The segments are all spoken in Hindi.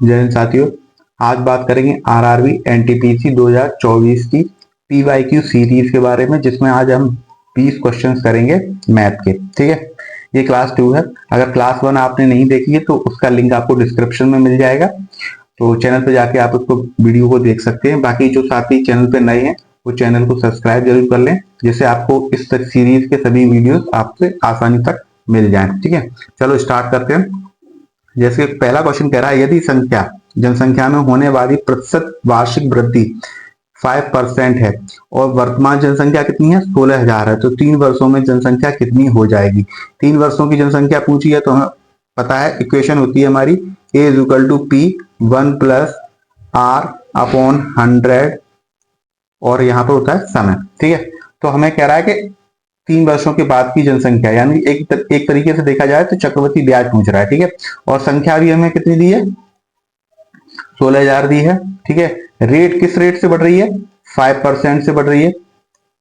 जय हिंद साथियों, आज बात करेंगे आरआरबी एनटीपीसी 2024 की पीवाईक्यू सीरीज के बारे में, जिसमें आज हम 20 क्वेश्चंस करेंगे मैथ के। ठीक है, ये क्लास 2 है। अगर क्लास 1 आपने नहीं देखी है तो उसका लिंक आपको डिस्क्रिप्शन में मिल जाएगा, तो चैनल पे जाके आप उसको वीडियो को देख सकते हैं। बाकी जो साथी चैनल पे नए हैं वो चैनल को सब्सक्राइब जरूर कर लें, जिससे आपको इस सीरीज के सभी वीडियोस आपसे आसानी तक मिल जाएं। ठीक है, चलो स्टार्ट करते हैं। जैसे पहला क्वेश्चन कह रहा है, यदि जनसंख्या में होने वाली प्रतिशत वार्षिक वृद्धि 5% है और वर्तमान जनसंख्या कितनी है, 16,000 है, तो 3 वर्षों में जनसंख्या कितनी हो जाएगी। 3 वर्षों की जनसंख्या पूछी है तो हमें पता है इक्वेशन होती है हमारी A = P 1 + R अपॉन 100 और यहाँ पर होता है समय। ठीक है, तो हमें कह रहा है कि 3 वर्षों के बाद की जनसंख्या, यानी एक तरीके से देखा जाए तो चक्रवृद्धि ब्याज पूछ रहा है। ठीक है, और संख्या भी हमें कितनी दी है, 16,000 दी है। ठीक है, रेट किस रेट से बढ़ रही है, 5% से बढ़ रही है।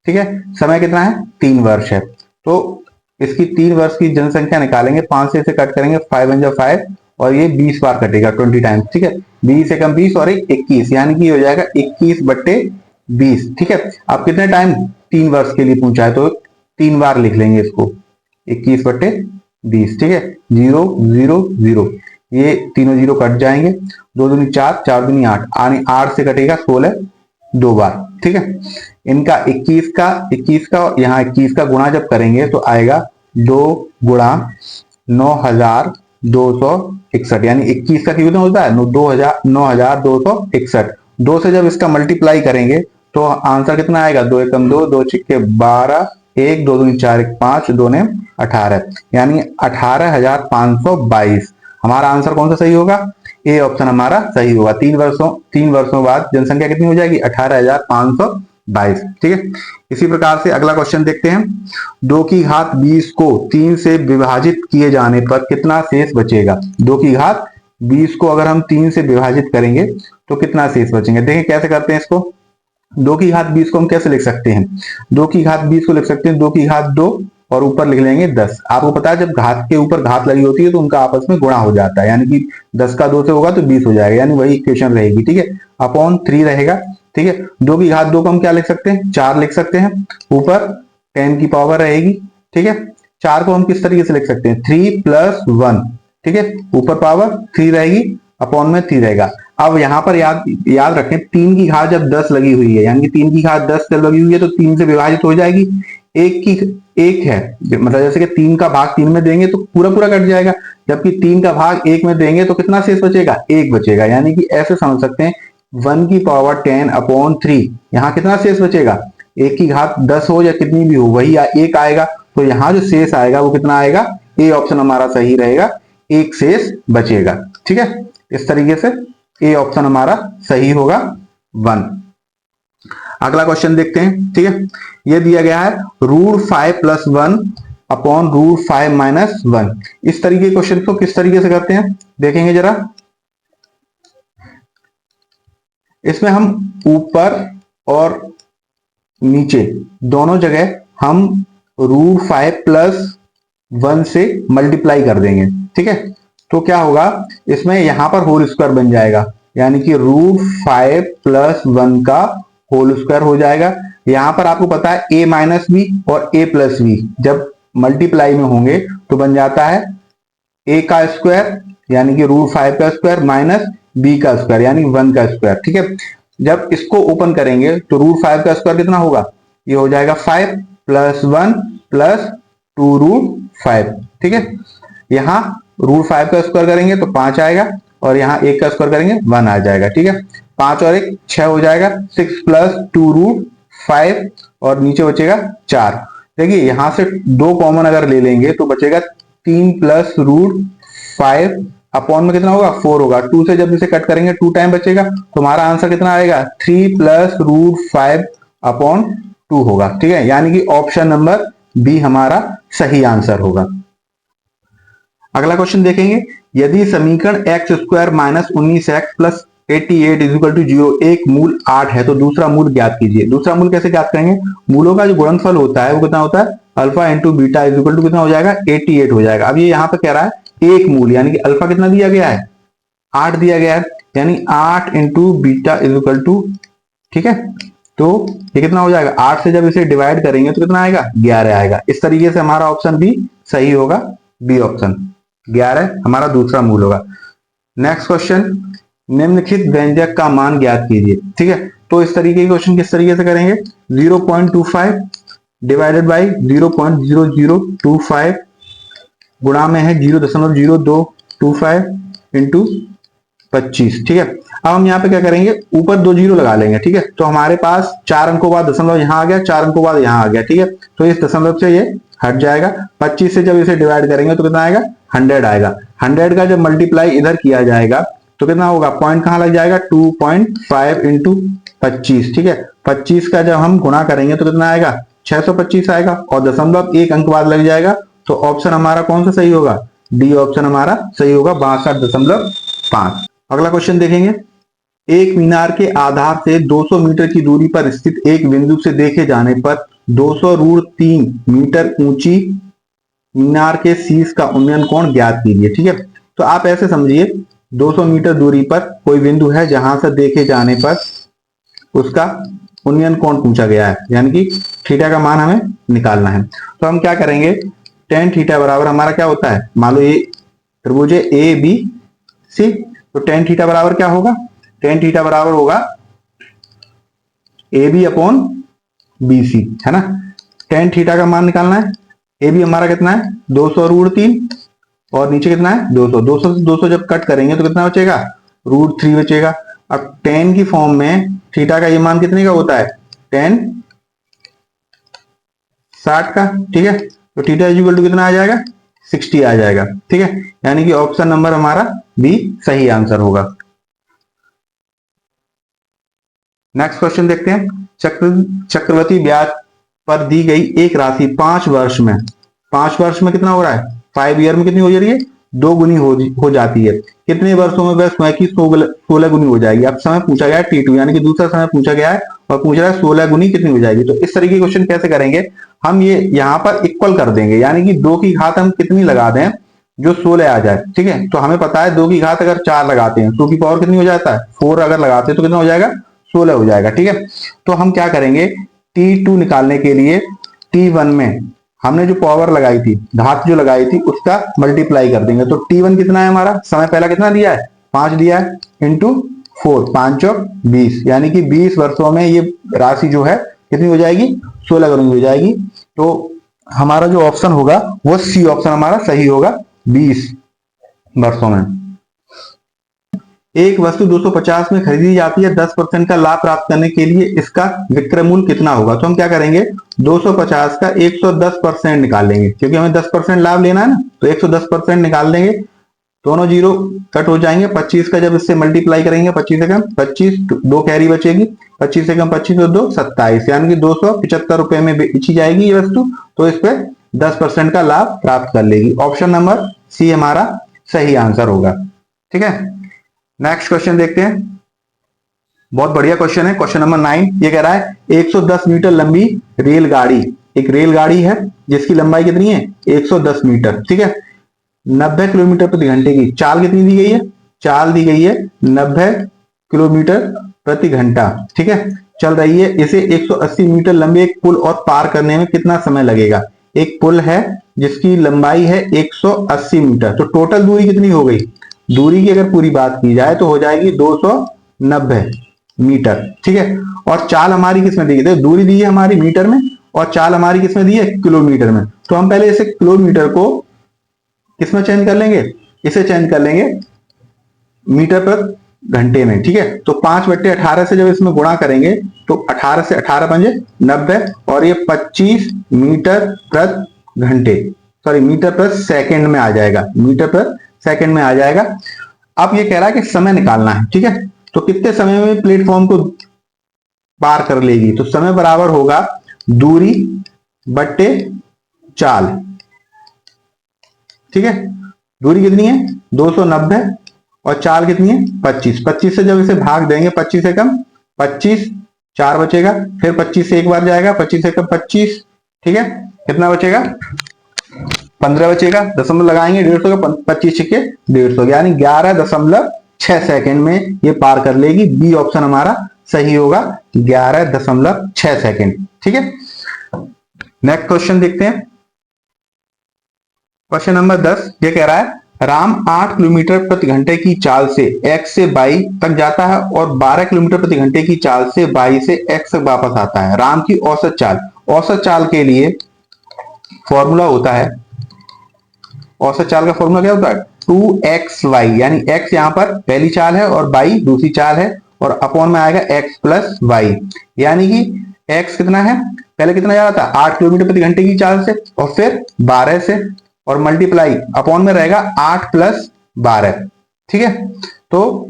ठीक है, समय कितना है, 3 वर्ष है। तो इसकी 3 वर्ष की जनसंख्या निकालेंगे, 5 से इसे कट करेंगे, 5 × 5 और ये 20 बार कटेगा, 20 टाइम्स। ठीक है, 20 × 20 और 21, यानी कि हो जाएगा 21/20। ठीक है, अब कितने टाइम, 3 वर्ष के लिए पूछा है तो 3 बार लिख लेंगे इसको, 21/20। ठीक है, 0 0 0, ये तीनों 0 कट जाएंगे, 2 दूनी 4, 4 दूनी 8, 8 से कटेगा 16 2 बार। ठीक है, इनका 21 का यहाँ 21 का गुणा जब करेंगे तो आएगा 2 × 9,261, यानी 21 का कितना होता है, 9,261। 2 से जब इसका मल्टीप्लाई करेंगे तो आंसर कितना आएगा, 2 × 2, 2 × 6 12, 1 2 दूनी 4, 1 5, 2 ने 18, यानी 18,522। हमारा आंसर कौन सा सही होगा, ए ऑप्शन हमारा सही होगा। 3 वर्षों बाद जनसंख्या कितनी हो जाएगी, 18,522। ठीक है, इसी प्रकार से अगला क्वेश्चन देखते हैं। 2 की घात 20 को 3 से विभाजित किए जाने पर कितना शेष बचेगा। 2 की घात 20 को अगर हम 3 से विभाजित करेंगे तो कितना शेष बचेंगे। देखिए कैसे करते हैं इसको। 2 की घात 20 को हम कैसे लिख सकते हैं, 2 की घात 20 को लिख सकते हैं 2 की घात 2 और ऊपर लिख लेंगे 10। आपको पता है जब घात के ऊपर घात लगी होती है तो उनका आपस में गुणा हो जाता है, यानी कि 10 का 2 से होगा तो 20 हो जाएगा, यानी वही इक्वेशन रहेगी। ठीक है, अपॉन 3 रहेगा। ठीक है, 2 की घात 2 को हम क्या लिख सकते हैं, 4 लिख सकते हैं, ऊपर 10 की पावर रहेगी। ठीक है, 4 को हम किस तरीके से लिख सकते हैं, 3 + 1। ठीक है, ऊपर पावर 3 रहेगी, अपॉन में 3 रहेगा। अब यहाँ पर याद रखें, 3 की घात जब 10 लगी हुई है, यानी कि 3 की घात 10 जब लगी हुई है तो 3 से विभाजित हो जाएगी। एक है, मतलब जैसे कि 3 का भाग 3 में देंगे तो पूरा पूरा कट जाएगा, जबकि 3 का भाग 1 में देंगे तो कितना शेष बचेगा, 1 बचेगा। यानी कि ऐसे समझ सकते हैं 1 की पावर 10 अपॉन 3, यहाँ कितना शेष बचेगा, 1 की घात 10 हो या कितनी भी हो वही 1 आएगा, तो यहाँ जो शेष आएगा वो कितना आएगा, ए ऑप्शन हमारा सही रहेगा, 1 शेष बचेगा। ठीक है, इस तरीके से ए ऑप्शन हमारा सही होगा 1। अगला क्वेश्चन देखते हैं। ठीक है, ये दिया गया है √5 + 1 अपॉन √5 - 1। इस तरीके के क्वेश्चन को किस तरीके से करते हैं देखेंगे जरा। इसमें हम ऊपर और नीचे दोनों जगह हम √5 + 1 से मल्टीप्लाई कर देंगे। ठीक है, तो क्या होगा, इसमें यहां पर होल स्क्वायर बन जाएगा, यानी कि √5 + 1 का होल स्क्वायर हो जाएगा। यहां पर आपको पता है a - b और a + b जब मल्टीप्लाई में होंगे तो बन जाता है a का स्क्वायर, यानी कि √5 का स्क्वायर माइनस b का स्क्वायर, यानी 1 का स्क्वायर। ठीक है, जब इसको ओपन करेंगे तो √5 का स्क्वायर कितना होगा, ये हो जाएगा 5 + 1 + 2√5। ठीक है, यहाँ √5 का स्क्वायर करेंगे तो 5 आएगा और यहाँ 1 का स्क्वायर करेंगे 1 आ जाएगा। ठीक है, 5 और 1 6 हो जाएगा, 6 + 2√5 और नीचे बचेगा 4। देखिए यहां से 2 कॉमन अगर ले लेंगे तो बचेगा 3 + √5 अपॉन में कितना होगा, 4 होगा। 2 से जब इसे कट करेंगे 2 टाइम बचेगा, तो हमारा आंसर कितना आएगा, 3 + √5 अपॉन 2 होगा। ठीक है, यानी कि ऑप्शन नंबर बी हमारा सही आंसर होगा। अगला क्वेश्चन देखेंगे। यदि समीकरण x² - 19x + 88 = 0 एक मूल 8 है तो दूसरा मूल ज्ञात कीजिए। दूसरा मूल कैसे ज्ञात करेंगे, मूलों का जो गुणनफल होता है वो कितना होता है, अल्फा × बीटा = कितना हो जाएगा, 88 हो जाएगा। अब ये यहाँ पे कह रहा है एक मूल, यानी कि अल्फा कितना दिया गया है, 8 दिया गया है, यानी 8 into beta is equal to, ठीक है। तो ये कितना हो जाएगा, 8 से जब इसे डिवाइड करेंगे तो कितना आएगा, 11 आएगा। इस तरीके से हमारा ऑप्शन बी सही होगा, बी ऑप्शन 11 हमारा दूसरा मूल होगा। नेक्स्ट क्वेश्चन, निम्नलिखित व्यंजक का मान ज्ञात कीजिए, ठीक है। तो इस तरीके के क्वेश्चन किस तरीके से करेंगे, 0.25 डिवाइडेड बाई 0.0025 गुणा में है 0.0225 इंटू 25, ठीक है। अब हम यहाँ पे क्या करेंगे, ऊपर 2 जीरो लगा लेंगे, ठीक है। तो हमारे पास 4 अंकों बाद दशमलव यहाँ आ गया, 4 अंकों बाद यहाँ आ गया, ठीक है। तो इस दशमलव से ये हट जाएगा। 25 से जब इसे डिवाइड करेंगे तो कितना आएगा, 100 आएगा। 100 का जब मल्टीप्लाई इधर किया जाएगा तो कितना होगा, पॉइंट कहाँ लग जाएगा, 2.5 इंटू 25, ठीक है। 25 का जब हम गुणा करेंगे तो कितना आएगा, 625 आएगा, और दशमलव 1 अंक बाद लग जाएगा। तो ऑप्शन हमारा कौन सा सही होगा, डी ऑप्शन हमारा सही होगा, 62.5। अगला क्वेश्चन देखेंगे, एक मीनार के आधार से 200 मीटर की दूरी पर स्थित एक बिंदु से देखे जाने पर 200√3 मीटर ऊंची मीनार के शीर्ष का उन्नयन कोण ज्ञात कीजिए, ठीक है। तो आप ऐसे समझिए, 200 मीटर दूरी पर कोई बिंदु है जहां से देखे जाने पर उसका उन्नयन कोण पूछा गया है, यानी कि थीटा का मान हमें निकालना है। तो हम क्या करेंगे, tan थीटा बराबर हमारा क्या होता है, मान लो ये त्रिभुज ए बी सी, तो tan थीटा बराबर क्या होगा, tan थीटा बराबर होगा A B upon B C, है ना। tan थीटा का मान निकालना है, ए बी हमारा कितना है 200√3 और नीचे कितना है 200, 200 से 200 जब कट करेंगे तो कितना बचेगा, √3 बचेगा। अब tan की फॉर्म में थीटा का ये मान कितने का होता है, tan 60 का, ठीक है। तो थीटा इक्वल टू कितना आ जाएगा, 60 आ जाएगा, ठीक है। यानी कि ऑप्शन नंबर हमारा बी सही आंसर होगा। नेक्स्ट क्वेश्चन देखते हैं, चक्रवृद्धि ब्याज पर दी गई एक राशि 5 वर्ष में, 5 वर्ष में कितना हो रहा है, 5 ईयर में कितनी हो जा रही है, 2 गुनी हो जाती है। कितने वर्षों में वह स्वयं की 16 गुनी हो जाएगी। अब समय पूछा गया है T2, यानी कि दूसरा समय पूछा गया है और पूछ रहा है 16 गुनी कितनी हो जाएगी। तो इस तरीके के क्वेश्चन कैसे करेंगे, हम ये यहाँ पर इक्वल कर देंगे, यानी कि 2 की घात हम कितनी लगा दें जो 16 आ जाए, ठीक है। तो हमें पता है 2 की घात अगर 4 लगाते हैं 2 की पावर कितनी हो जाता है 4, अगर लगाते हैं तो कितना हो जाएगा 16 हो जाएगा, ठीक है। तो हम क्या करेंगे, T2 निकालने के लिए T1 में हमने जो पावर लगाई थी, घात जो लगाई थी, उसका मल्टीप्लाई कर देंगे। तो T1 कितना है हमारा, समय पहला कितना दिया है 5 दिया है, इंटू 4, 5 और 20, यानी कि 20 वर्षों में ये राशि जो है कितनी हो जाएगी, 16 गुनी हो जाएगी। तो हमारा जो ऑप्शन होगा वो सी ऑप्शन हमारा सही होगा, 20 वर्षों में। एक वस्तु 250 में खरीदी जाती है, 10% का लाभ प्राप्त करने के लिए इसका विक्रय मूल्य कितना होगा। तो हम क्या करेंगे, 250 का 110% निकाल लेंगे, क्योंकि हमें 10% लाभ लेना है ना, तो 110% निकाल देंगे, दोनों जीरो कट हो जाएंगे। 25 का जब इससे मल्टीप्लाई करेंगे, 25 से कम 25, 2 कैरी बचेगी, 25 से कम 25 और 2 27, यानी कि 275 रुपए में बेची जाएगी ये वस्तु। तो इस पे 10% का लाभ प्राप्त कर लेगी। ऑप्शन नंबर सी हमारा सही आंसर होगा, ठीक है। नेक्स्ट क्वेश्चन देखते हैं, बहुत बढ़िया क्वेश्चन है, क्वेश्चन नंबर 9। ये कह रहा है 110 मीटर लंबी रेलगाड़ी, एक रेलगाड़ी है जिसकी लंबाई कितनी है 110 मीटर, ठीक है। 90 किलोमीटर प्रति घंटे की चाल कितनी दी गई है, चाल दी गई है 90 किलोमीटर प्रति घंटा, ठीक है, चल रही है। इसे 180 मीटर लंबे एक पुल और पार करने में कितना समय लगेगा। एक पुल है जिसकी लंबाई है 180 मीटर, तो टोटल दूरी कितनी हो गई, दूरी की अगर पूरी बात की जाए तो हो जाएगी 290 मीटर, ठीक है। और चाल हमारी किसमें दी गई, दूरी दी है हमारी मीटर में और चाल हमारी किसमें दी है किलोमीटर में। तो हम पहले इसे किलोमीटर को किसमें चेंज कर लेंगे, इसे चेंज कर लेंगे मीटर पर घंटे में, ठीक है। तो 5/18 से जब इसमें गुणा करेंगे तो 18 से 18 पंजे 90 और ये 25 मीटर प्रति घंटे, सॉरी मीटर प्रति सेकंड में आ जाएगा, मीटर प्रति सेकंड में आ जाएगा। अब ये कह रहा है कि समय निकालना है, ठीक है। तो कितने समय में प्लेटफॉर्म को पार कर लेगी, तो समय बराबर होगा दूरी बट्टे चाल, ठीक है। दूरी कितनी है 290 और चाल कितनी है 25, 25 से जब इसे भाग देंगे 25 से कम 25, 4 बचेगा, फिर 25 से एक बार जाएगा, 25 से कम 25, ठीक है, कितना बचेगा 15 बचेगा, दशमलव लगाएंगे 150 का, 25 छिके 150, यानी 11.6 6 सेकंड में ये पार कर लेगी। बी ऑप्शन हमारा सही होगा, 11.6 सेकंड। ठीक है, नेक्स्ट क्वेश्चन देखते हैं। क्वेश्चन नंबर 10 ये कह रहा है राम 8 किलोमीटर प्रति घंटे की चाल से x से y तक जाता है और 12 किलोमीटर प्रति घंटे की चाल से y से x तक वापस आता है। राम की औसत चाल, औसत चाल के लिए फॉर्मूला होता है, औसत चाल का फॉर्मूला क्या होता है 2xy, यानी x यहाँ पर पहली चाल है और y दूसरी चाल है और अपॉन में आएगा x प्लस वाई, यानी कि x कितना है, पहले कितना जा रहा था 8 किलोमीटर प्रति घंटे की चाल से और फिर 12 से और मल्टीप्लाई अपॉन में रहेगा 8 प्लस 12। ठीक है, तो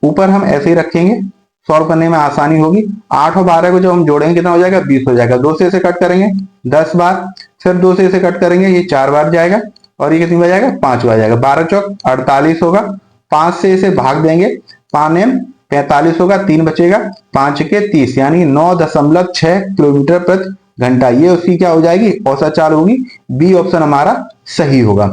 ऊपर हम ऐसे ही रखेंगे, सॉल्व करने में आसानी होगी। 8 और 12 को जब हम जोड़ेंगे कितना हो जाएगा 20 हो जाएगा। 2 से इसे कट करेंगे 10 बार, फिर 2 से इसे कट करेंगे ये 4 बार जाएगा और ये कितनी बार जाएगा 5 बार जाएगा। 12 चौक 48 होगा, 5 से इसे भाग देंगे, 5 एम 45 होगा, 3 बचेगा, 5 के 30, यानी 9.6 किलोमीटर प्रति घंटा। ये उसकी क्या हो जाएगी औसत चाल होगी। बी ऑप्शन हमारा सही होगा।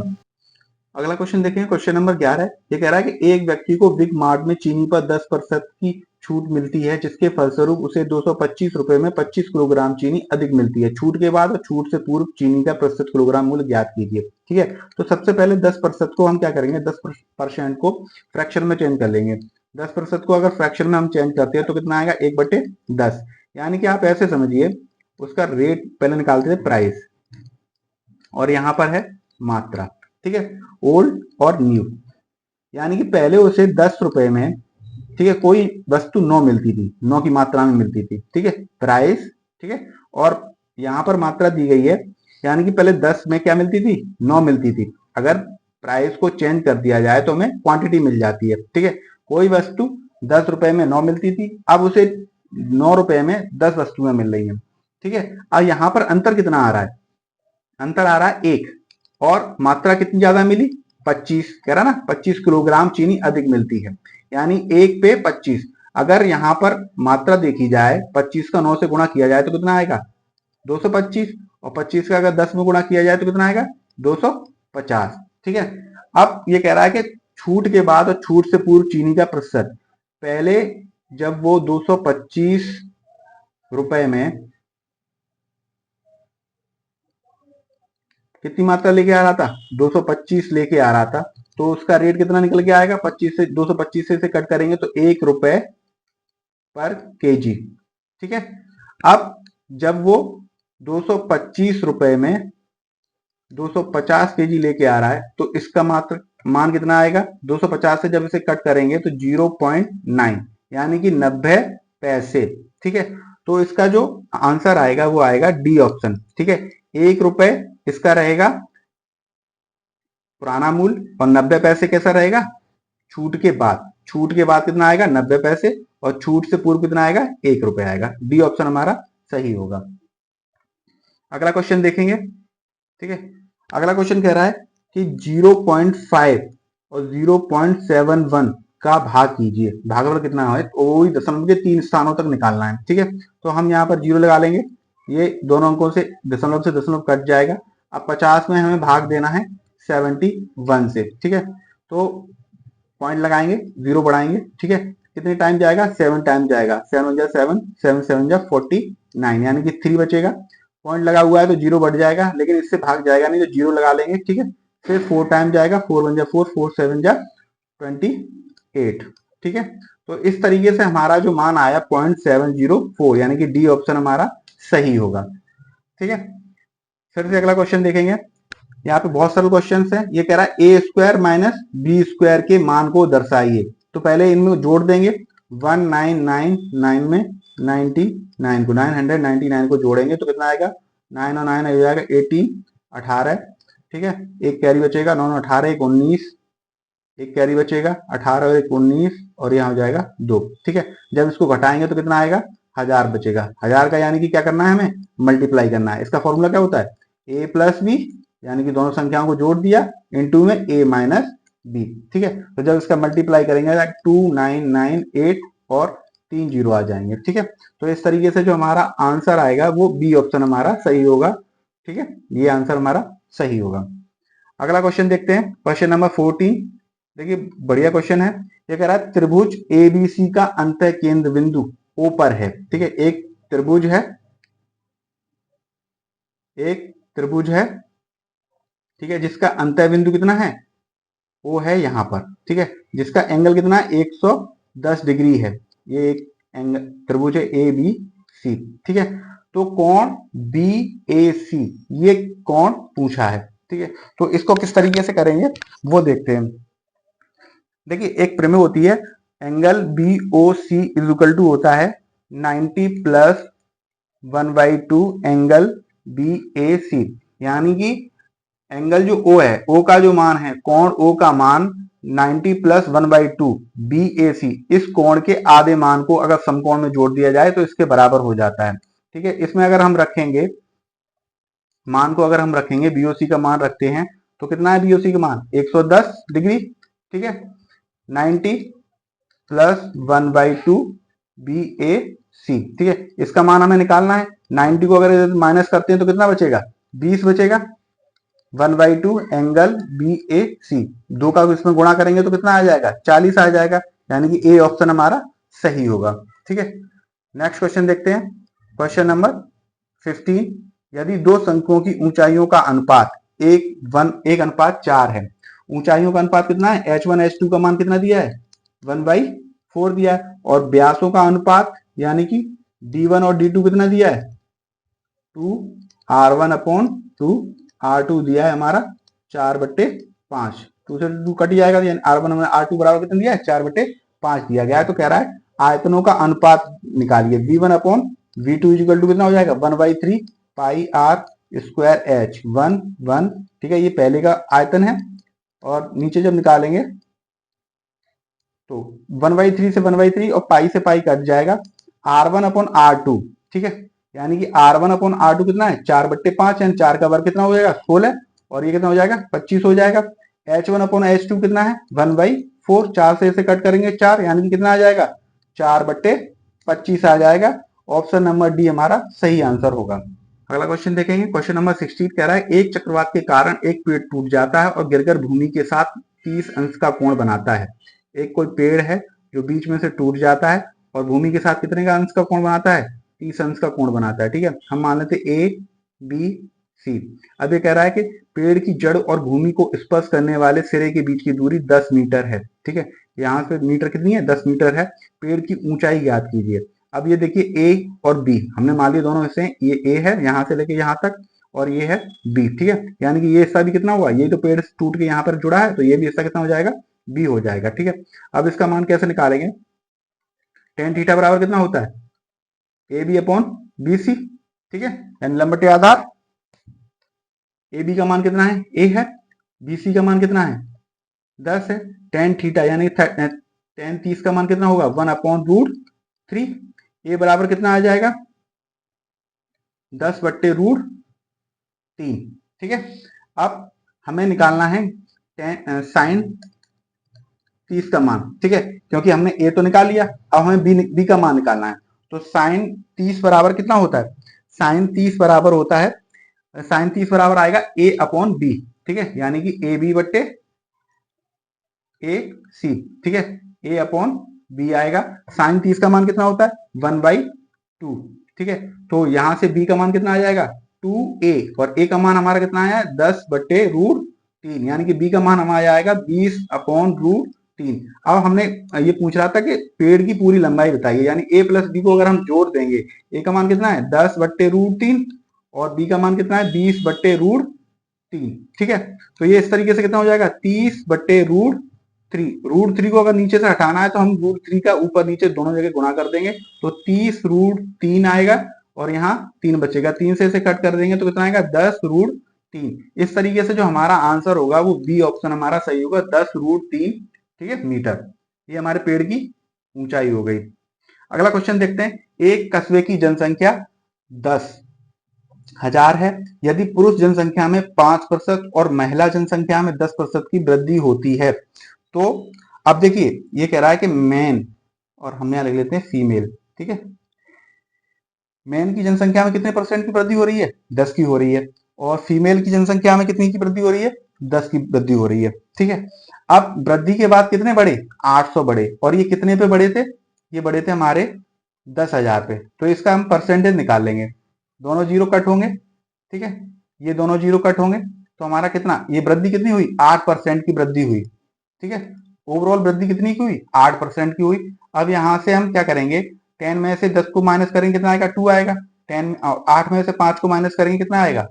अगला क्वेश्चन देखेंगे, क्वेश्चन नंबर 11 ये कह रहा है कि एक व्यक्ति को बिग मार्ट में चीनी पर 10% की छूट मिलती है, जिसके फलस्वरूप उसे 225 रुपए में 25 किलोग्राम चीनी अधिक मिलती है। छूट के बाद और छूट से पूर्व चीनी का प्रतिशत किलोग्राम मूल्य ज्ञात कीजिए। ठीक है, तो सबसे पहले 10% को हम क्या करेंगे, 10% को फ्रैक्शन में चेंज कर लेंगे। 10% को अगर फ्रैक्शन में हम चेंज करते हैं तो कितना आएगा 1/10, यानी कि आप ऐसे समझिए उसका रेट पहले निकालते थे प्राइस और यहां पर है मात्रा। ठीक है, ओल्ड और न्यू, यानी कि पहले उसे 10 रुपए में, ठीक है, कोई वस्तु 9 मिलती थी, 9 की मात्रा में मिलती थी। ठीक है, प्राइस, ठीक है, और यहां पर मात्रा दी गई है, यानी कि पहले 10 में क्या मिलती थी 9 मिलती थी। अगर प्राइस को चेंज कर दिया जाए तो हमें क्वांटिटी मिल जाती है। ठीक है, कोई वस्तु 10 रुपए में 9 मिलती थी, अब उसे 9 रुपए में 10 वस्तुएं मिल रही हैं। ठीक है, अब यहां पर अंतर कितना आ रहा है, अंतर आ रहा है 1, और मात्रा कितनी ज्यादा मिली 25, कह रहा ना 25 किलोग्राम चीनी अधिक मिलती है, यानी 1 पे 25। अगर यहां पर मात्रा देखी जाए 25 का 9 से गुणा किया जाए तो कितना आएगा 225, और 25 का अगर 10 में गुणा किया जाए तो कितना आएगा 250। ठीक है, अब ये कह रहा है कि छूट के बाद और छूट से पूर्व चीनी का प्रतिशत, पहले जब वो 225 रुपए में कितनी मात्रा लेके आ रहा था 225 लेके आ रहा था, तो उसका रेट कितना निकल के आएगा 25 से 225 से कट करेंगे तो 1 रुपए पर केजी। ठीक है, अब जब वो 225 रुपए में 250 केजी लेके आ रहा है तो इसका मात्र मान कितना आएगा, 250 से जब इसे कट करेंगे तो 0.9, यानी कि 90 पैसे। ठीक है, तो इसका जो आंसर आएगा वो आएगा डी ऑप्शन। ठीक है, 1 रुपए इसका रहेगा पुराना मूल्य और 90 पैसे कैसा रहेगा छूट के बाद। छूट के बाद कितना आएगा 90 पैसे और छूट से पूर्व कितना आएगा 1 रुपए आएगा। डी ऑप्शन हमारा सही होगा। अगला क्वेश्चन देखेंगे। ठीक है, अगला क्वेश्चन कह रहा है कि 0.5 और 0.71 का भाग कीजिए। भागफल कितना है, वही दशमलव के 3 स्थानों तक निकालना है। ठीक है, तो हम यहाँ पर 0 लगा लेंगे, ये दोनों अंकों से दशमलव कट जाएगा। अब 50 में हमें भाग देना है 71 से। ठीक है, तो पॉइंट लगाएंगे, 0 बढ़ाएंगे। ठीक है, कितने टाइम जाएगा 7 टाइम जाएगा, 7 जा 7, 7 7 जा 49, यानी कि 3 बचेगा। पॉइंट लगा हुआ है तो 0 बढ़ जाएगा, लेकिन इससे भाग जाएगा नहीं तो 0 लगा लेंगे। ठीक है, फिर 4 टाइम जाएगा, 4 1 जा 4, 4 7 जा 28। ठीक है, तो इस तरीके से हमारा जो मान आया 0.704, यानी कि डी ऑप्शन हमारा सही होगा। ठीक है, फिर से अगला क्वेश्चन देखेंगे। यहाँ पे बहुत सरल क्वेश्चन है। ये कह रहा है ए स्क्वायर माइनस बी स्क्वायर के मान को दर्शाइए। तो पहले इनमें जोड़ देंगे, 1999 में 99 को 999 को जोड़ेंगे तो कितना आएगा 9 और 9 हो जाएगा 18, 18। ठीक है, एक कैरी बचेगा, 9 18 1 19, एक कैरी बचेगा 18 और 1 19, और यहाँ हो जाएगा 2। ठीक है, जब इसको घटाएंगे तो कितना आएगा 1000 बचेगा। 1000 का यानी कि क्या करना है हमें मल्टीप्लाई करना है। इसका फॉर्मूला क्या होता है a प्लस बी, यानी कि दोनों संख्याओं को जोड़ दिया इनटू में a माइनस बी। ठीक है, तो जब इसका मल्टीप्लाई करेंगे 2998 और 3 जीरो आ जाएंगे। ठीक है, तो इस तरीके से जो हमारा आंसर आएगा वो बी ऑप्शन हमारा सही होगा। ठीक है, ये आंसर हमारा सही होगा। अगला क्वेश्चन देखते हैं, क्वेश्चन नंबर 14। देखिए बढ़िया क्वेश्चन है। ये कह रहा है त्रिभुज एबीसी का अंतः केंद्र बिंदु ओ पर है। ठीक है, एक त्रिभुज है, एक त्रिभुज है, ठीक है, जिसका अंतः बिंदु कितना है, ओ है यहाँ पर। ठीक है, जिसका एंगल कितना है, 110 डिग्री है। ये एक एंगल त्रिभुज है ए बी सी। ठीक है, तो कोण बी ए सी, ये कोण पूछा है। ठीक है, तो इसको किस तरीके से करेंगे वो देखते हैं। देखिए एक प्रमेय होती है, angle B O C is equal to होता है 90 plus 1/2 angle B A C. यानी कि एंगल जो ओ है, ओ का जो मान है, कोण ओ का मान 90 प्लस 1/2 बी ए सी, इस कोण के आधे मान को अगर समकोण में जोड़ दिया जाए तो इसके बराबर हो जाता है। ठीक है, इसमें अगर हम रखेंगे मान को, अगर हम रखेंगे बीओसी का मान रखते हैं तो कितना है बीओसी का मान, 110 डिग्री। ठीक है, 90 प्लस 1/2 बी ए सी। ठीक है, इसका मान हमें निकालना है। 90 को अगर माइनस करते हैं तो कितना बचेगा, 20 बचेगा। 1/2 एंगल बी ए सी, दो का इसमें गुणा करेंगे तो कितना आ जाएगा, 40 आ जाएगा। यानी कि ए ऑप्शन हमारा सही होगा। ठीक है, नेक्स्ट क्वेश्चन देखते हैं। क्वेश्चन नंबर 15, यदि दो शंकुओं की ऊंचाइयों का अनुपात 1:4 है, ऊंचाइयों का अनुपात कितना है, H1 H2 का मान कितना दिया है, 1/4 दिया है, और व्यासों का अनुपात यानी कि D1 और D2 कितना दिया है, 2R1/2 R2 दिया है हमारा 4/5। 2 से 2 कट जाएगा, R1 में R2 बराबर कितना दिया है, 4/5 दिया गया है। तो कह रहा है आयतनों का अनुपात निकालिए। V1/V2 इक्वल टू कितना हो जाएगा, 1/3 पाई आर स्क्वायर एच 1 1। ठीक है, ये पहले का आयतन है, और नीचे जब निकालेंगे तो 1/3 से 1/3 और पाई से पाई कट जाएगा, R1/R2। ठीक है, यानी कि R1/R2 कितना है, 4/5, यानी 4 का वर्ग कितना हो जाएगा, 16, और ये कितना हो जाएगा, 25 हो जाएगा। H1/H2 कितना है, 1/4, 4 से इसे कट करेंगे 4, यानी कि कितना आ जाएगा, 4/25 आ जाएगा। ऑप्शन नंबर डी हमारा सही आंसर होगा। अगला क्वेश्चन देखेंगे। क्वेश्चन नंबर 16 कह रहा है एक चक्रवात के कारण एक पेड़ टूट जाता है और गिरकर भूमि के साथ 30 अंश का कोण बनाता है। एक कोई पेड़ है जो बीच में से टूट जाता है और भूमि के साथ कितने का अंश का कोण बनाता है, 30 अंश का कोण बनाता है। ठीक है, हम मान लेते ए बी सी। अब ये कह रहा है कि पेड़ की जड़ और भूमि को स्पर्श करने वाले सिरे के बीच की दूरी 10 मीटर है। ठीक है, यहाँ से मीटर कितनी है, 10 मीटर है। पेड़ की ऊंचाई ज्ञात कीजिए। अब ये देखिए ए और बी हमने मान लिया दोनों हिस्से, ये ए है यहाँ से लेके यहाँ तक, और ये है बी। ठीक है, यानी कि ये हिस्सा भी कितना हुआ, ये तो पेड़ टूट के यहाँ पर जुड़ा है, तो ये भी हिस्सा कितना हो जाएगा, बी हो जाएगा। ठीक है, अब इसका मान कैसे निकालेंगे, टेन थीटा बराबर कितना होता है, A B upon B C. ठीक है, यानी लंबटे आधार ए बी का मान कितना है, ए है, बी सी का मान कितना है, 10 है। टेन थीटा यानी टेन 30 का मान कितना होगा, 1/√3। ए बराबर कितना आ जाएगा, 10/√3। ठीक है, अब हमें निकालना है साइन 30 का मान। ठीक है, क्योंकि हमने ए तो निकाल लिया, अब हमें बी का मान निकालना है। तो साइन 30 बराबर कितना होता है, साइन 30 बराबर होता है, साइन 30 बराबर आएगा ए अपॉन बी। ठीक है, यानी कि ए बी बट्टे ए सी। ठीक है, ए अपॉन बी आएगा। साइन 30 का मान कितना होता है, 1/2। ठीक है, तो यहां से बी का मान कितना आ जाएगा, 2a, और a का मान हमारा कितना आया, 10/√3, यानी कि b का मान हमारा आएगा 20/√3। अब हमने ये पूछ रहा था कि पेड़ की पूरी लंबाई बताइए, यानी a प्लस b को अगर हम जोड़ देंगे, a का मान कितना है, 10/√3, और b का मान कितना है, 20/√3। ठीक है, तो ये इस तरीके से कितना हो जाएगा, 30/√3। √3 को अगर नीचे से हटाना है तो हम √3 का ऊपर नीचे दोनों जगह गुणा कर देंगे, तो 30/3 आएगा, और यहाँ 3 बचेगा, 3 से इसे कट कर देंगे तो कितना आएगा, 10/3। इस तरीके से जो हमारा आंसर होगा वो बी ऑप्शन हमारा सही होगा, 10/3। ठीक है, मीटर। ये हमारे पेड़ की ऊंचाई हो गई। अगला क्वेश्चन देखते हैं। एक कस्बे की जनसंख्या 10,000 है, यदि पुरुष जनसंख्या में 5% और महिला जनसंख्या में 10% की वृद्धि होती है तो, अब देखिए ये कह रहा है कि मैन, और हम यहां लिख लेते हैं फीमेल। ठीक है, मैन की जनसंख्या में कितने परसेंट की वृद्धि हो रही है, 10 की हो रही है, और फीमेल की जनसंख्या में कितनी की वृद्धि हो रही है, 10 की वृद्धि हो रही है। ठीक है, अब वृद्धि के बाद कितने बढ़े, 800 बढ़े, और ये कितने पे बढ़े थे, ये बढ़े थे हमारे 10,000 पे। तो इसका हम परसेंटेज निकाल लेंगे, दोनों जीरो कट होंगे। ठीक है, ये दोनों जीरो कट होंगे तो हमारा कितना, ये वृद्धि कितनी हुई, 8% की वृद्धि हुई। ठीक है, ओवरऑल वृद्धि कितनी की हुई, 8% की हुई। अब यहां से हम क्या करेंगे, 10 में से 10 को माइनस करेंगे कितना आएगा, 2 आएगा। 8 में से 5 को माइनस करेंगे कितना आएगा,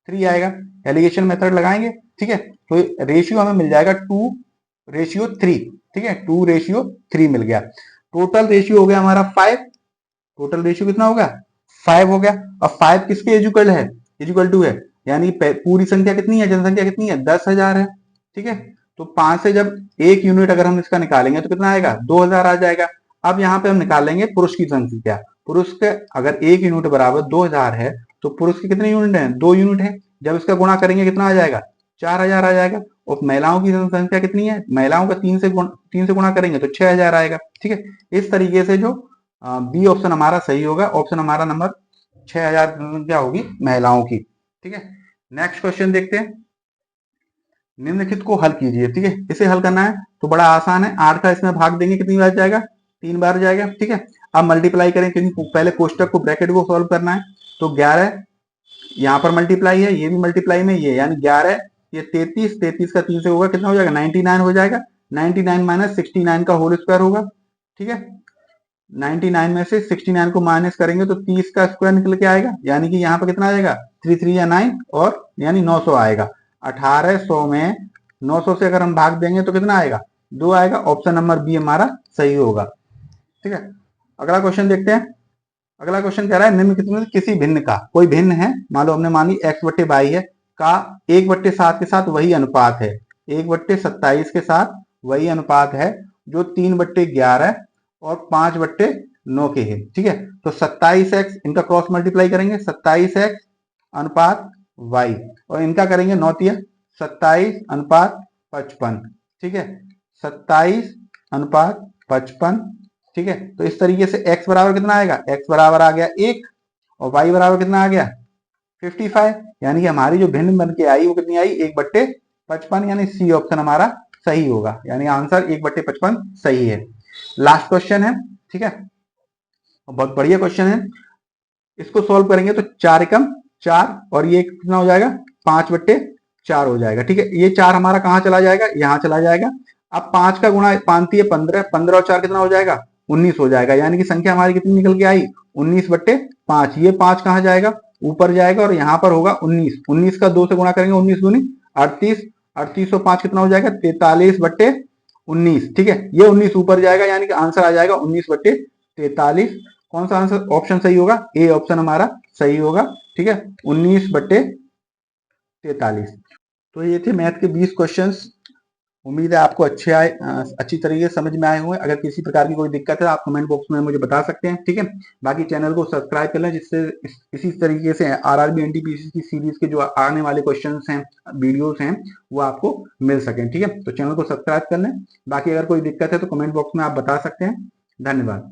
3 आएगा। एलिगेशन मेथड लगाएंगे। ठीक है, तो रेशियो हमें मिल जाएगा 2:3। ठीक है, 2:3 मिल गया। टोटल रेशियो हो गया हमारा 5। टोटल रेशियो कितना होगा, 5 हो गया। अब 5 किसके इक्वल है, इक्वल टू है, यानी पूरी संख्या कितनी है, जनसंख्या कितनी है, 10,000 है। ठीक है, तो 5 से जब एक यूनिट अगर हम इसका निकालेंगे तो कितना आएगा, 2,000 आ जाएगा। अब यहाँ पे हम निकालेंगे पुरुष की संख्या। पुरुष के अगर एक यूनिट बराबर 2,000 है तो पुरुष के कितने यूनिट है, 2 यूनिट है। जब इसका गुणा करेंगे कितना आ जाएगा, 4,000 आ जाएगा। और महिलाओं की जनसंख्या कितनी है, महिलाओं का 3 से गुणा करेंगे तो 6,000 आएगा। ठीक है, इस तरीके से जो बी ऑप्शन हमारा सही होगा। ऑप्शन हमारा नंबर 6,000 क्या होगी, महिलाओं की। ठीक है, नेक्स्ट क्वेश्चन देखते हैं। निम्नलिखित को हल कीजिए। ठीक है, इसे हल करना है तो बड़ा आसान है, 8 का इसमें भाग देंगे कितनी बार जाएगा, 3 बार जाएगा। ठीक है, अब मल्टीप्लाई करें, क्योंकि पहले कोष्टक को ब्रैकेट को सॉल्व करना है। तो 11 यहाँ पर मल्टीप्लाई है, ये भी मल्टीप्लाई में ये, यानी 11 ये 33, 33 का 3 से होगा कितना हो जाएगा, 99 हो जाएगा। 99 माइनस 69 का होल स्क्वायर होगा। ठीक है, 99 में से 69 को माइनस करेंगे तो 30 का स्क्वायर निकल के आएगा, यानी कि यहाँ पर कितना आ जाएगा, 3 3 या 9, और यानी 900 आएगा। 1800 में 900 से अगर हम भाग देंगे तो कितना आएगा, 2 आएगा। ऑप्शन नंबर बी हमारा सही होगा। ठीक है, अगला क्वेश्चन देखते हैं। अगला क्वेश्चन कह रहा है, निम्नलिखित में किसी भिन्न का, कोई भिन्न है, मान लो हमने मान ली x/22 है, का 1/7 के साथ वही अनुपात है, 1/27 के साथ वही अनुपात है जो 3/11 और 5/9 के है। ठीक है, तो 27x इनका क्रॉस मल्टीप्लाई करेंगे, 27x अनुपात y, और इनका करेंगे 9 तिया 27 अनुपात 55। ठीक है, 27 अनुपात 55। ठीक है, तो इस तरीके से x बराबर कितना आएगा, x बराबर आ गया 1, और y बराबर कितना आ गया 55। यानी कि हमारी जो भिन्न बन के आई वो कितनी आई, 1/55, यानी सी ऑप्शन हमारा सही होगा, यानी आंसर 1/55 सही है। लास्ट क्वेश्चन है। ठीक है, बहुत बढ़िया क्वेश्चन है। इसको सॉल्व करेंगे तो 4 एकम 4, और ये कितना हो जाएगा, 5/4 हो जाएगा। ठीक है, ये 4 हमारा कहाँ चला जाएगा, यहाँ चला जाएगा। अब 5 का गुणा 5 है 15, 15 और 4 कितना हो जाएगा, 19 हो जाएगा। यानी कि संख्या हमारी कितनी निकल के आई, 19/5। ये 5 कहाँ जाएगा, ऊपर जाएगा, और यहाँ पर होगा 19। 19 का 2 से गुणा करेंगे, 19 दूनी 38, 38 और 5 कितना हो जाएगा, 43/19। ठीक है, ये 19 ऊपर जाएगा, यानी कि आंसर आ जाएगा 19/43। कौन सा आंसर ऑप्शन सही होगा, ए ऑप्शन हमारा सही होगा। ठीक है, 19/43। तो ये थे मैथ के 20 क्वेश्चंस। उम्मीद है आपको अच्छी तरीके से समझ में आए होंगे। अगर किसी प्रकार की कोई दिक्कत है आप कमेंट बॉक्स में मुझे बता सकते हैं। ठीक है, बाकी चैनल को सब्सक्राइब कर लें, जिससे इसी तरीके से आरआरबी एनटीपीसी की सीरीज के जो आने वाले क्वेश्चंस हैं, वीडियोस हैं, वो आपको मिल सकें। ठीक है, तो चैनल को सब्सक्राइब कर लें। बाकी अगर कोई दिक्कत है तो कमेंट बॉक्स में आप बता सकते हैं। धन्यवाद।